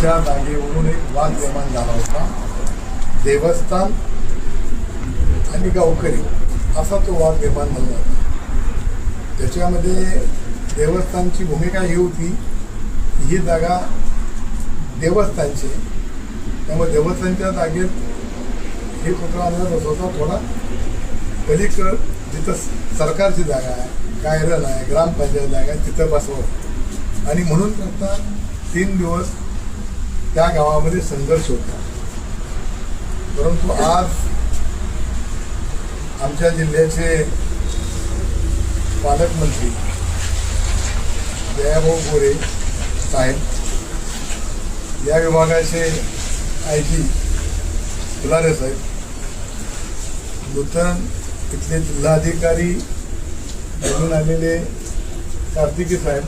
गटाच्या जागेवरून एक वाद निर्माण झाला होता. देवस्थान आणि गावकरी असा तो वाद निर्माण झाला होता. त्याच्यामध्ये देवस्थानची भूमिका ही होती की ही जागा देवस्थानची, त्यामुळे देवस्थानच्या जागेत हे पुतळा बसवता थोडा पलीकडं जिथं सरकारची जागा आहे, कायरल आहे, ग्रामपंचायत जागा आहे तिथं बसवलं. आणि म्हणून करता 3 दिवस त्या गावामध्ये संघर्ष होता. परंतु आज आमच्या जिल्ह्याचे पालकमंत्री दयाभाऊ गोरे साहेब, या विभागाचे IG फुलारे साहेब, नूतन इथले जिल्हाधिकारी म्हणून आलेले कार्तिकी साहेब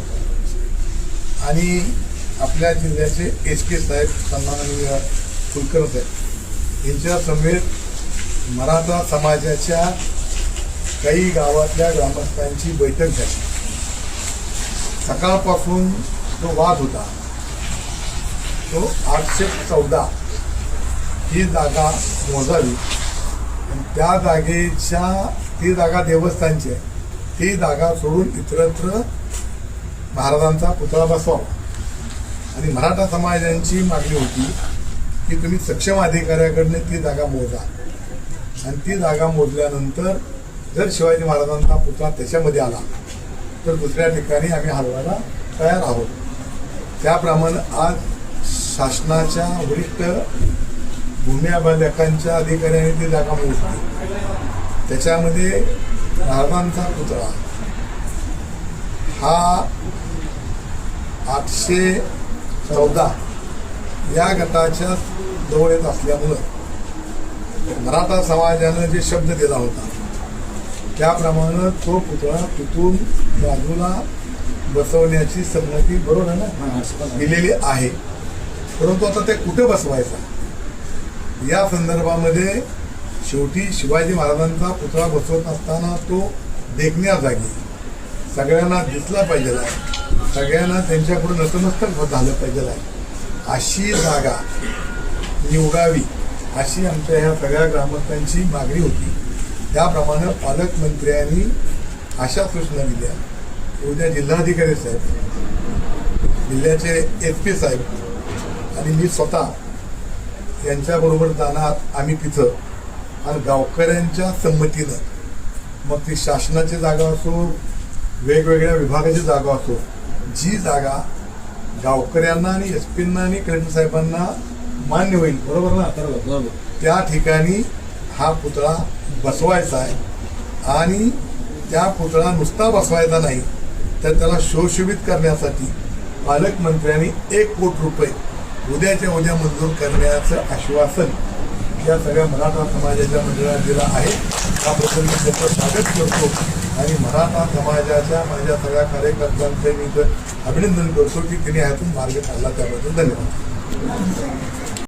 आणि आपल्या जिल्ह्याचे SK साहेब सन्माननीय कुलकर्णी साहेब यांच्या समेत मराठा समाजाच्या काही गावातल्या ग्रामस्थांची बैठक झाली. सकाळपासून जो वाद होता तो 814 ही जागा मोजावी आणि त्या जागेच्या, ती जागा देवस्थानची आहे, ती जागा सोडून इतरत्र महाराजांचा पुतळा बसवावा. आणि मराठा समाजाची मागणी होती की तुम्ही सक्षम अधिकाऱ्याकडनं ती जागा मोजा आणि ती जागा मोजल्यानंतर जर शिवाजी महाराजांचा पुतळा त्याच्यामध्ये आला तर दुसऱ्या ठिकाणी आम्ही हलवायला तयार आहोत. त्याप्रमाणे आज शासनाच्या वरिष्ठ भूमी अभिलेखांच्या अधिकाऱ्यांनी ती जागा मोजली. त्याच्यामध्ये महाराजांचा पुतळा हा 814 या गटाच्या जवळ येत असल्यामुळं मराठा समाजानं जे शब्द दिला होता त्याप्रमाणे तो पुतळा तिथून बाजूला बसवण्याची संमती बरोबर आहे ना दिलेली आहे. परंतु आता ते कुठे बसवायचा या संदर्भामध्ये शेवटी शिवाजी महाराजांचा पुतळा बसवत असताना तो देखण्या जागी सगळ्यांना दिसला पाहिजे आहे, सगळ्यांना त्यांच्याकडून नतमस्तक झालं पाहिजे आहे, अशी जागा निवडावी अशी आमच्या ह्या सगळ्या ग्रामस्थांची मागणी होती. त्याप्रमाणे पालकमंत्र्यांनी अशा सूचना दिल्या. उद्या जिल्हाधिकारी साहेब, जिल्ह्याचे SP साहेब आणि मी स्वतः यांच्याबरोबर जाणार आम्ही तिथं आणि गावकऱ्यांच्या संमतीनं, मग ती शासनाची जागा असो, वेगवेगळ्या विभागाची जागा असो, जी जागा गावकऱ्यांना आणि SPंना आणि कलेक्टर साहेबांना मान्य होईल, बरोबर ना, बरोबर, त्या ठिकाणी हा पुतळा बसवायचा आहे. आणि त्या पुतळा नुसता बसवायचा नाही तर त्याला शोषित करण्यासाठी पालकमंत्र्यांनी 1 कोटी रुपये उद्याच्या उद्या मंजूर करण्याचं आश्वासन या सगळ्या मराठा समाजाच्या मंडळाला दिलं आहे. त्याबद्दल मी त्याचं स्वागत करतो आणि मराठा समाजाच्या माझ्या सगळ्या कार्यकर्त्यांचं मी अभिनंदन करतो की तिने ह्यातून मार्ग काढला. त्याबद्दल धन्यवाद.